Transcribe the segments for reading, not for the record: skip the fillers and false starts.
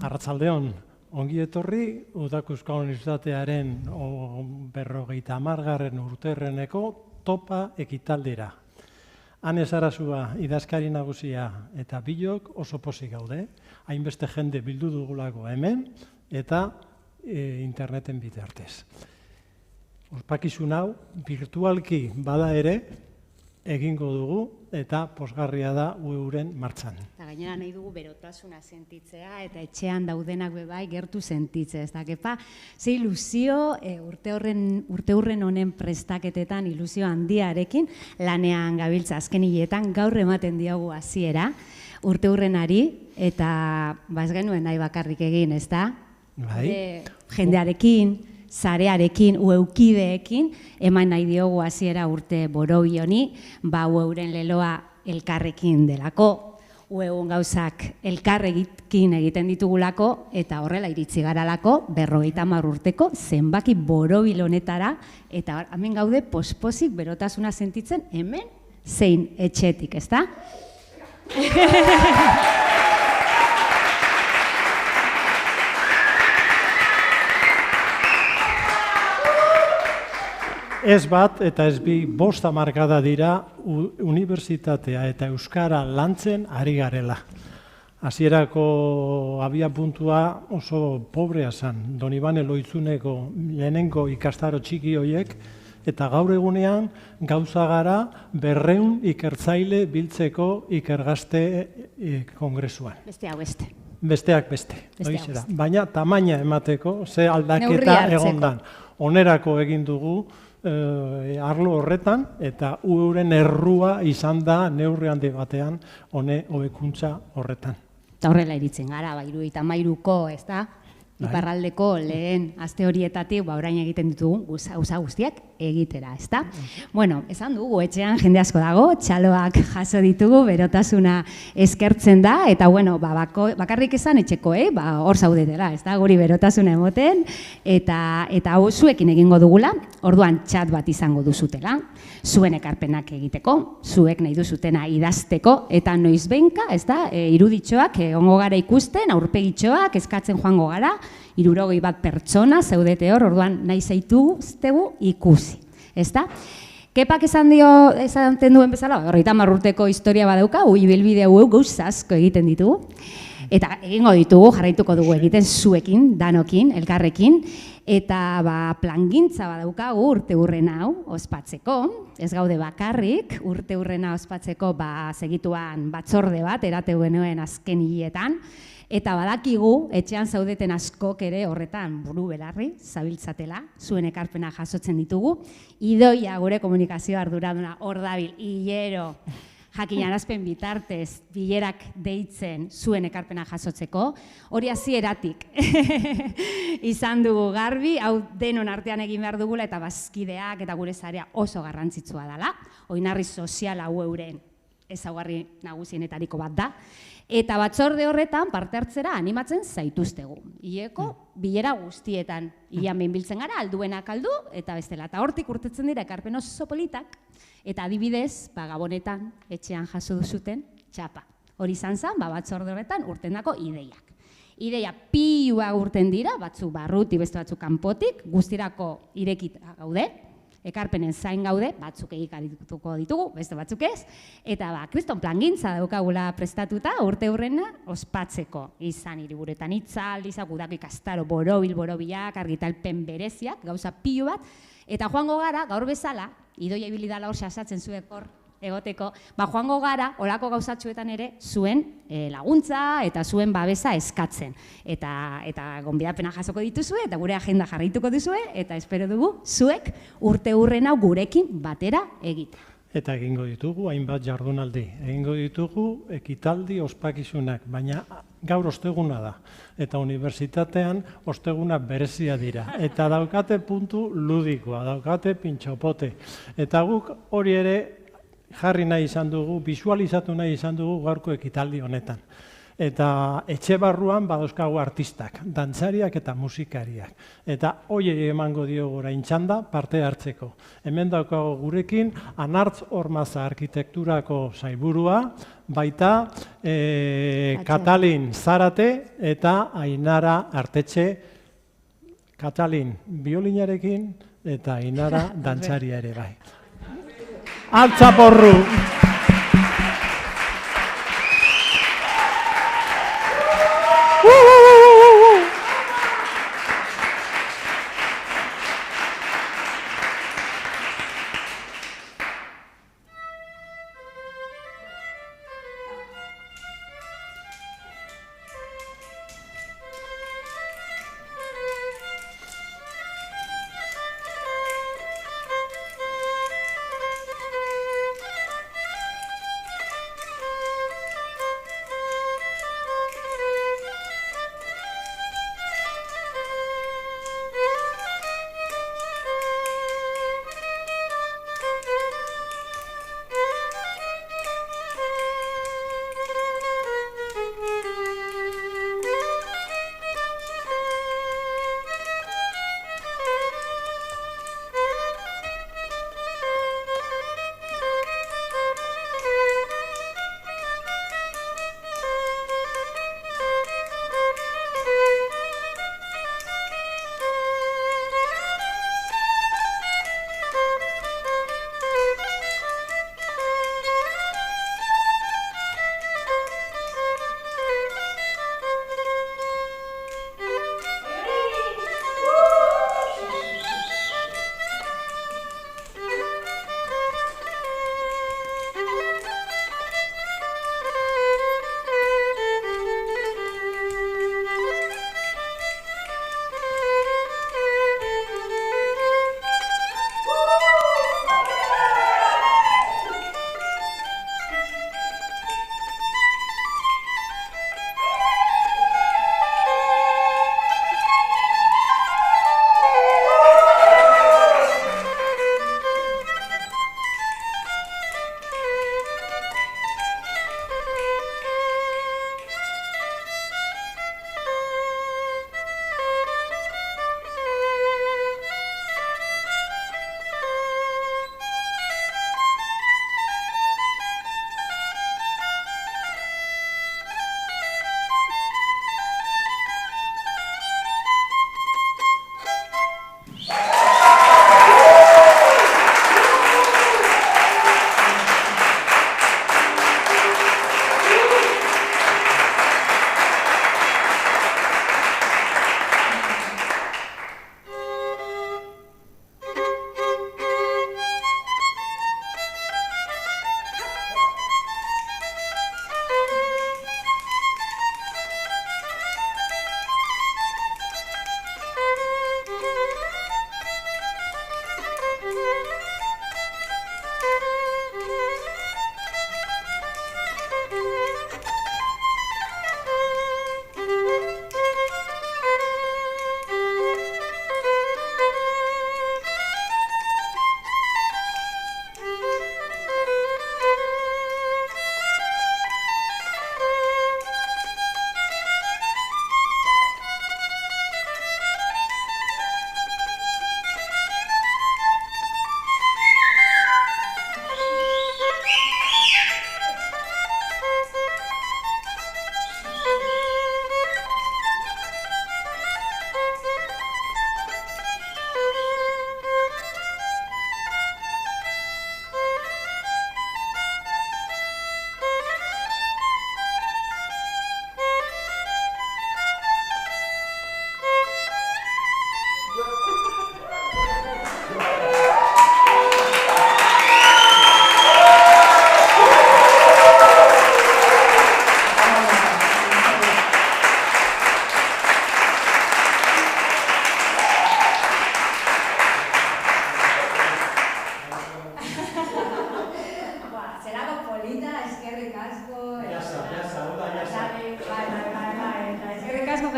Arratsaldeon, ongi etorri Udako Euskal Unibertsitatearen 50. urteurreneko topa ekitaldira. Ane Sarasua idazkari nagusia eta bilok oso pozik gaude, hainbeste jende bildu dugulako hemen eta interneten bitartez. Ospakizun hau virtualki bada ere egingo dugu eta pozgarria da ueuren martxan. Eta gainera nahi dugu berotasuna sentitzea eta etxean daudenak bebai gertu sentitzea. Ez da, kepa, ze ilusio urteurren honen prestaketetan ilusio handiarekin lanean gabiltza azken hiletan gaur ematen diogu hasiera urteurrenari eta ez genuen nahi bakarrik egin, ez da? Bai. Jendearekin, zarearekin, ueukideekin, eman nahi diogu hasiera urte borobi honi, ueuren leloa elkarrekin delako, ueun gauzak elkarrekin egiten ditugulako, eta horrela iritsi garalako, 50 urteko zenbaki borobil honetara, eta hemen gaude pospozik berotasuna sentitzen hemen zein etxetik, ez da? Ez bat eta ez bi 5 hamarkada dira unibertsitatea eta euskara lantzen ari garela. Hasierako abia puntua oso pobrea zen, Donibane Loitzuneko lehenengo ikastaro txiki hoiek, eta gaur egunean gauza gara 200 ikertzaile biltzeko ikergazte kongresuan. Besteak beste. Besteak beste. Baina tamaina emateko, ze aldaketa egondan. Onerako egin dugu arlo horretan, eta ueuren errua izan da neurri handi batean hobekuntza horretan. Eta horrela iritzen gara, 73ko, ez da? Iparraldeko lehen aste horietatik orain egiten ditugu gauza guztiak egitera, ez da? Bueno, esan dugu, etxean jende asko dago, txaloak jaso ditugu, berotasuna eskertzen da, eta bueno, bakarrik esan etxeko, hor zaudetela, ez da? Guri berotasuna emoten, eta hau zuekin egingo dugula, orduan txat bat izango duzutela, zuen ekarpenak egiteko, zuek nahi duzutena idazteko, eta noizbehinka, ez da? Iruditxoak egongo gara ikusten, aurpegitxoak eskatzen joango gara, 61 pertsona zaudete hor, orduan nahi zaituztegu ikusi, ez da? Kepak esan duen bezala, 50 urteko historia badauka, ibilbide hau gauz asko egiten ditugu, eta egingo ditugu, jarraituko dugu egiten zuekin, danokin, elkarrekin, eta plangintza badaukagu urteurren hau ospatzeko, ez gaude bakarrik, urteurrena ospatzeko segituan batzorde bat, erate genuen azken hiletan, eta badakigu, etxean zaudeten askok ere horretan buru belarri, zabiltzatela, zuen ekarpena jasotzen ditugu. Idoia gure komunikazio arduraduna hor dabil, hilero, jakinarazpen bitartez, bilerak deitzen zuen ekarpena jasotzeko. Hori hasieratik izan dugu garbi, hau denon artean egin behar dugula, eta bazkideak eta gure zarea oso garrantzitsua dela. Oinarri soziala ueuren ezaugarri nagusienetariko bat da. Eta batzorde horretan parte hartzera animatzen zaituztegu. Hileko bilera guztietan. Ilan behin biltzen gara, alduenak aldu, eta bestela. Eta hortik urtetzen dira ekarpen oso politak. Eta adibidez, gabonetan, etxean jaso duzuten, txapa. Hori izan zen, batzorde horretan urtendako ideiak. Ideia piua urten dira, batzuk barruti, beste batzuk kanpotik, guztirako irekita gaude. Ekarpenen zain gaude, batzuk egikarituko ditugu, beste batzuk ez, eta kriston plangintza daukagula prestatuta urteurrena ospatzeko. Izan hiriburuetan hitzaldi, udako ikastaro borobilak, argitalpen bereziak, gauza pilu bat, eta joango gara, gaur bezala, idoia ibili dala hor xasatzen zuek hor egoteko, joango gara, olako gauzatxuetan ere, zuen laguntza eta zuen babesa eskatzen. Eta gonbidapena jasoko dituzue, eta gure agenda jarraituko duzue, eta espero dugu, zuek urteurren hau gurekin batera egite. Eta egingo ditugu, hainbat jardunaldi. Egingo ditugu, ekitaldi ospakizunak, baina gaur osteguna da. Eta unibertsitatean osteguna berezia dira. Eta daukate puntu ludikoa, daukate pintxopote. Eta guk hori ere jarri nahi izan dugu, bisualizatu nahi izan dugu gaurko ekitaldi honetan. Eta etxe barruan badauzkagu artistak, dantzariak eta musikariak. Eta hoiei emango diogu orain txanda parte hartzeko. Hemen daukago gurekin Anartz Ormaza arkitekturako sailburua, baita Katalin Zarate eta Ainara Artetxe. Katalin biolinarekin eta Ainara dantzaria ere bai. Altza porru!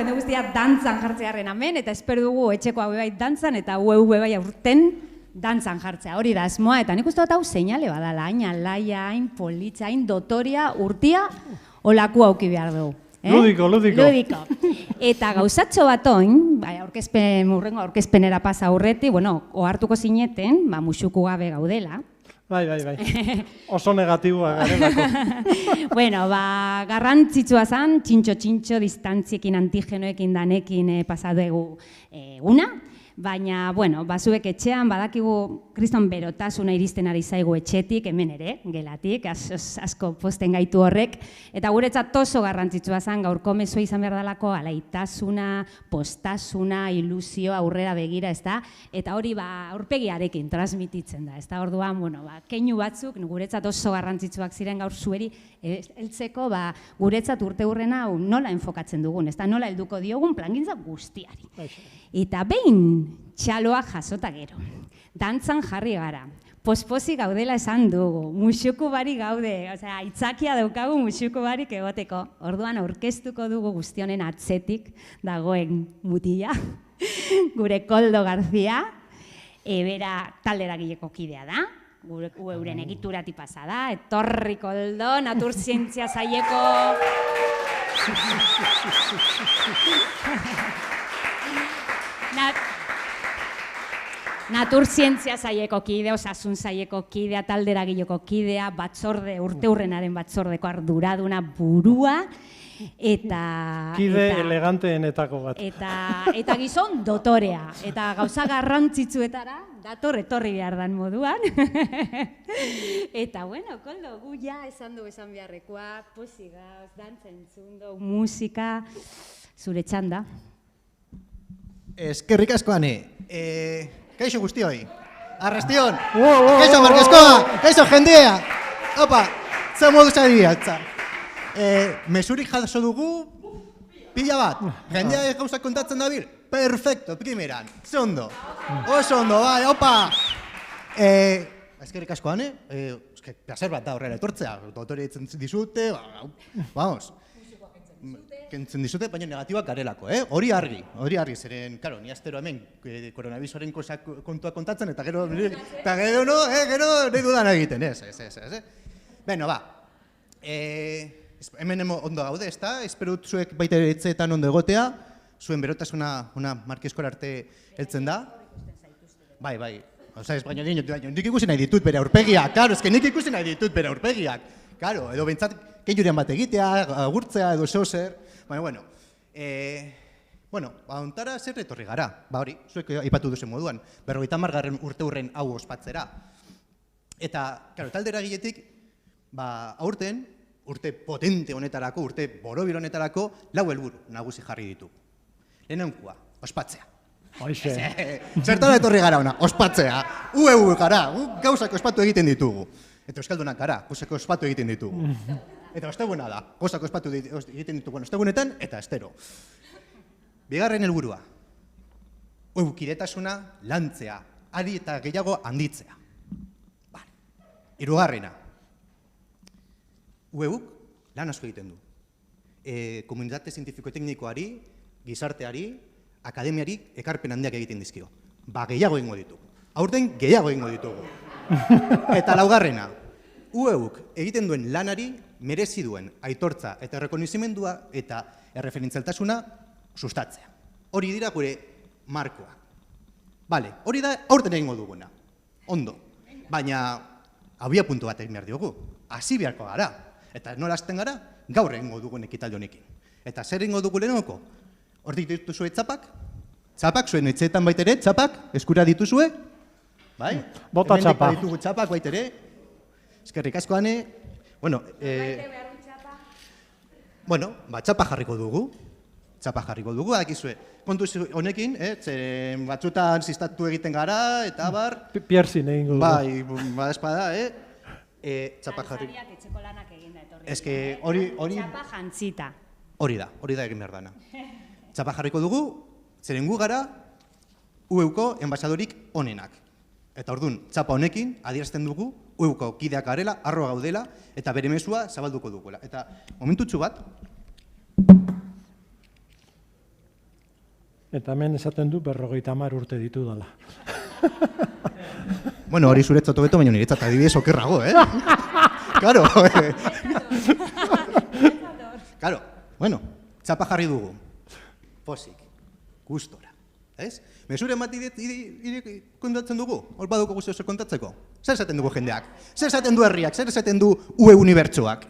jende guztia dantzan jartzearen hemen, eta espero dugu etxeko hau bai dantzan, eta hau bai aurten dantzan jartzea. Hori da asmoa, eta nik uste dut hau seinale badala, hain alaia, hain politza, hain dotoria, urtia, olaku auki behar dugu. Ludiko. Eta gauzatxo bat oin, urrengo aurkezpenera pasa aurreti, ohartuko zineten, musuku gabe gaudela. Bai. Oso negatiboa garelako. Bueno, garrantzitsua zen, txintxo distantziekin, antigenoekin danekin pasatu eguna, baina, bueno, zuek etxean, badakigu kriston berotasuna iristen ari zaigu etxetik, hemen ere, gelatik, asko posten gaitu horrek, eta guretzat oso garrantzitsua zen, gaurko mezua izan behar dalako, alaitasuna, postasuna, ilusio, aurrera begira, ez da, eta hori aurpegiarekin transmititzen da, ez da, orduan, bueno, keinu batzuk, guretzat oso garrantzitsuak ziren gaur zueri, heltzeko, guretzat urte hurrena nola enfokatzen dugun, ez da, nola helduko diogun plangintza guztiari. Eta behin txaloa jasota gero, dantzan jarri gara, posposi gaudela esan dugu, musuku bari gaude, osea, aitzakia daukagu musuku barik egoteko, orduan aurkeztuko dugu guztionen atzetik dagoen mutila, gure Koldo Garzia, bera talderagileko kidea da, euren egiturati pasa da, etorri Koldo, naturzientzia saileko... Naturzientzia saileko kidea, osasun saileko kidea, talderagileko kidea, urte hurrenaren batzordeko arduraduna burua, eta... Kide eleganteenetako bat. Eta gizon dotorea, eta gauza garrantzitsuetara, etorri behar dan moduan. Eta, bueno, Koldo, gu ja esan beharrekoa, posi gauz, dantza entzundo, musika, zure txanda. Eskerrik asko, Ane. Kaixo guztioi. Arrastion. Kaixo Markeskoa. Kaixo jendea. Opa, ze modu zadiatza. Mesurik jaso dugu pila bat. Jendea gauzak kontatzen dabil. Perfecto, primeran. Ze ondo. Oso ondo, bai, opa. Eskerrik asko, Ane. Placer bat da horrela etortzea. Dotore ditzen dizute, vamos. Kentzen dizute, baina negatiboak garelako, hori argi, zeren, karo, ni astero hemen koronavirusoaren kontua kontatzen, eta gero nahi dudan egiten, ez. Beno, hemen ondo gaude, ez da, espero dut zuek baita etxeetan ondo egotea, zuen berotasuna Markeskora arte heltzen da. Bai, baina nik ikusi nahi ditut bere aurpegiak, karo, edo bentsat keinurian bat egitea, agurtzea edo zer. Baina, ontara zer retorri gara, hori, zuek aipatu duzen moduan, 50. urte hurren hau ospatzera. Eta, talderagiletik, aurten, urte potente honetarako, urte borobil honetarako, 4 helburu nagusi jarri ditu. Lehenengoa, ospatzea. Zertara etorri gara ona, ospatzea. Gara, gauzak ospatu egiten ditugu. Eta euskaldunak gara, gauzak ospatu egiten ditugu. Eta osteguna da, gauzak ospatu egiten ditugu ostegunetan, eta astero. Bigarren helburua, kidetasuna lantzea, ari eta gehiago handitzea. Hirugarrena, ueuk lan asko egiten du. Komunitate zientifiko-teknikoari, gizarteari, akademiari ekarpen handiak egiten dizkio. Gehiago egingo ditugu. Aurten gehiago egingo ditugu. Eta laugarrena, ueuk egiten duen lanari merezi duen aitortza eta errekonozimendua eta erreferentzialtasuna sustatzea. Hori dira gure markoa. Hori da aurten egingo duguna. Ondo. Baina abia puntu bat egin behar diogu. Hasi beharko gara. Eta nola hasten gara, gaur egingo dugun ekitaldi honekin. Eta zer egingo dugu lehenoko? Hortik dituzue txapak? Txapak, zuen etxeetan baitere, txapak, eskura dituzue? Bota txapa. Hemendik ditugu txapak baitere. Eskerrik asko, Ane. Txapa jarriko dugu, adakizue. Kontu honekin, batzutan ziztatu egiten gara, eta bar... Pierzin egingo dugu. Espada, txapa jarriko. Dantzariak etxeko lanak eginda etorri. Eske hori... Txapa jantzita. Hori da egin behar dana. Txapa jarriko dugu, zeren gu gara, ueuko enbasadorik onenak. Eta orduan, txapa honekin, adierazten dugu, ueuko kideak garela, arroa gaudela, eta bere mezua zabalduko dugula. Eta momentutxu bat... Eta hemen esaten du 50 urte ditu dela. Hori zuretzat hobeto, baina niretzat adibidez okerrago, Karo. Karo, txapa jarri dugu. Pozik, gustora, ez? Mesure bat kontatzen dugu, hor badugu zer kontatzeko. Zer esaten dugu jendeak? Zer esaten du herriak? Zer esaten du UE unibertsoak?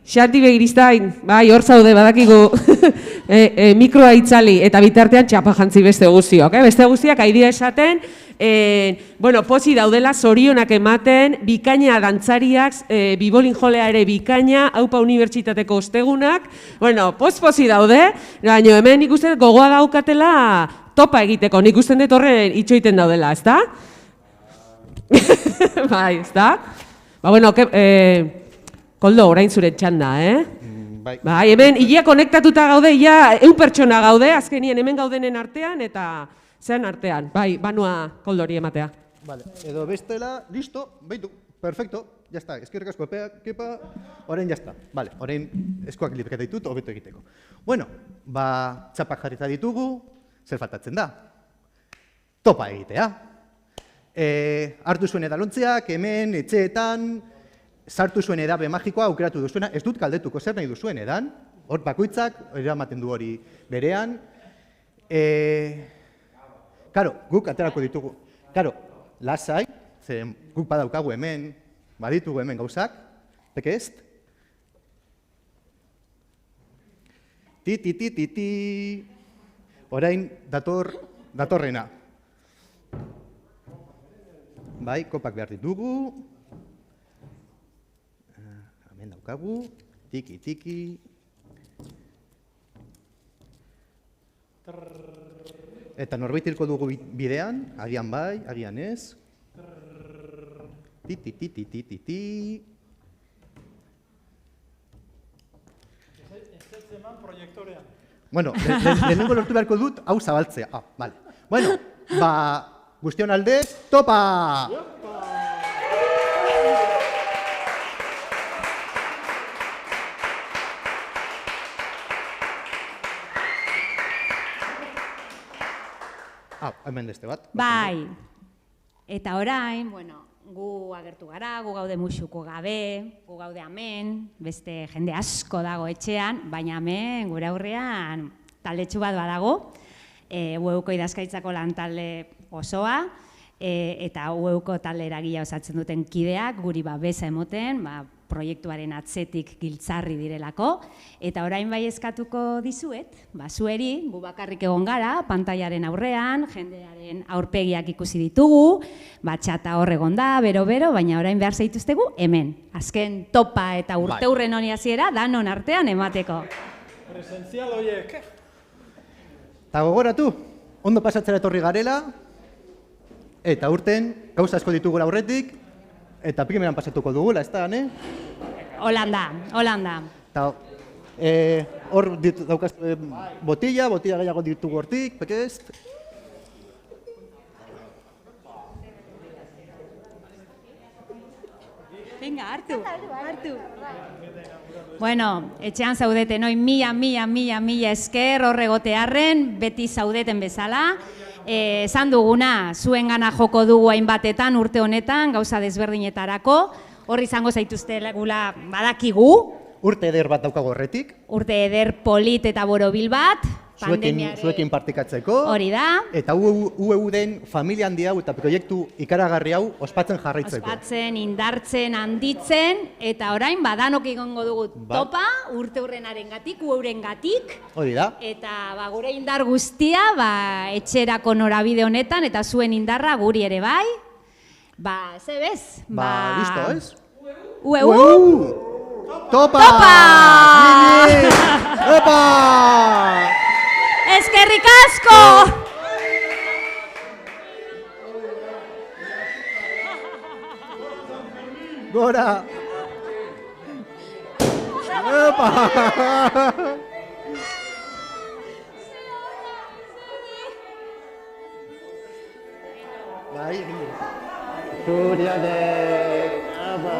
Xanti Begiristain, bai, hor zaude, badakigu mikroa itzali eta bitartean txapa jantzi beste guztiok. Beste guztiak aidia esaten, pozi daudela, zorionak ematen, bikaina dantzariak, bibolin jolea ere bikaina, haupa unibertsitateko ostegunak, pozi daude, baina hemen nik uste gogoa daukatela topa egiteko, nik uste dut horren itxoiten daudela, ezta? Bai, ezta? Koldo, orain zure txanda, Bai, hemen, ia konektatuta gaude, ia 100 pertsona gaude, azkenien hemen gaudenen artean, eta zean artean. Bai, banua Koldori ematea. Vale, edo bestela, listo, baitu, perfecto, ya está, eskerrik asko kepa, orain ya está. Vale, orain eskuak lipeketa ditut, hobeto egiteko. Bueno, txapak jarrita ditugu, zer faltatzen da? Topa egitea. Hartu zuen edalontziak, hemen, etxeetan, sartu zuen edabe magikoa aukeratu duzuena, ez dut galdetuko zer nahi duzuen edan, hor bakoitzak, eramaten du hori berean. Karo, guk aterako ditugu. Karo, lasai, ze guk badaukagu hemen, baditugu hemen gauzak, pekezt. Ti, orain datorrena. Bai, kopak behar ditugu. Hemen daukagu, tiki. Eta norbait hilko dugu bidean, agian bai, agian ez. Ti. Ez eman proiektorean. Bueno, lehenengo lortu beharko dut, hau zabaltzea. Vale. Bueno, guztion aldez, topa! Hemen deste bat. Bai, eta orain, gu agertu gara, gu gaude musuko gabe, gu gaude hemen, beste jende asko dago etxean, baina hemen gure aurrean taldetxu bat badago, UEUko idazkaritzako lan talde osoa, eta UEUko talde eragila osatzen duten kideak, guri babesa emoten, proiektuaren atzetik giltzarri direlako, eta orain bai eskatuko dizuet, zueri, gu bakarrik egon gara, pantailaren aurrean, jendearen aurpegiak ikusi ditugu, txata hor egon da, bero, baina orain behar zaituztegu hemen. Azken topa eta urteurren honi hasiera danon artean emateko. Presentzial horiek. Eta gogoratu, ondo pasatzera etorri garela, eta urten, gauza asko ditugula aurretik, eta primeran pasatuko dugula, ez da, Holanda. Eta hor daukaz botilla gehiago ditugu hortik, pekezt. Venga, hartu. Bueno, etxean zaudeten, mila esker horregotearren, beti zaudeten bezala. Esan duguna, zuen gana joko dugu hainbatetan urte honetan, gauza desberdinetarako, hor izango zaituzte gula badakigu. Urte eder bat daukago horretik. Urte eder polit eta borobil bat. Zuekin partikatzeko. Hori da. Eta UEU den familia handi hau eta proiektu ikaragarri hau ospatzen jarraitzeko. Ospatzen, indartzen, handitzen, eta orain badanok egongo dugu topa, urte hurrenaren gatik, UEUren gatik. Hori da. Eta gure indar guztia, etxerako norabide honetan, eta zuen indarra guri ere bai. Ze bez? Listo, ez? UEU! Topa! Topa! Eskerrik asko! Gora! Opa! Bai, Zurianek! Apa?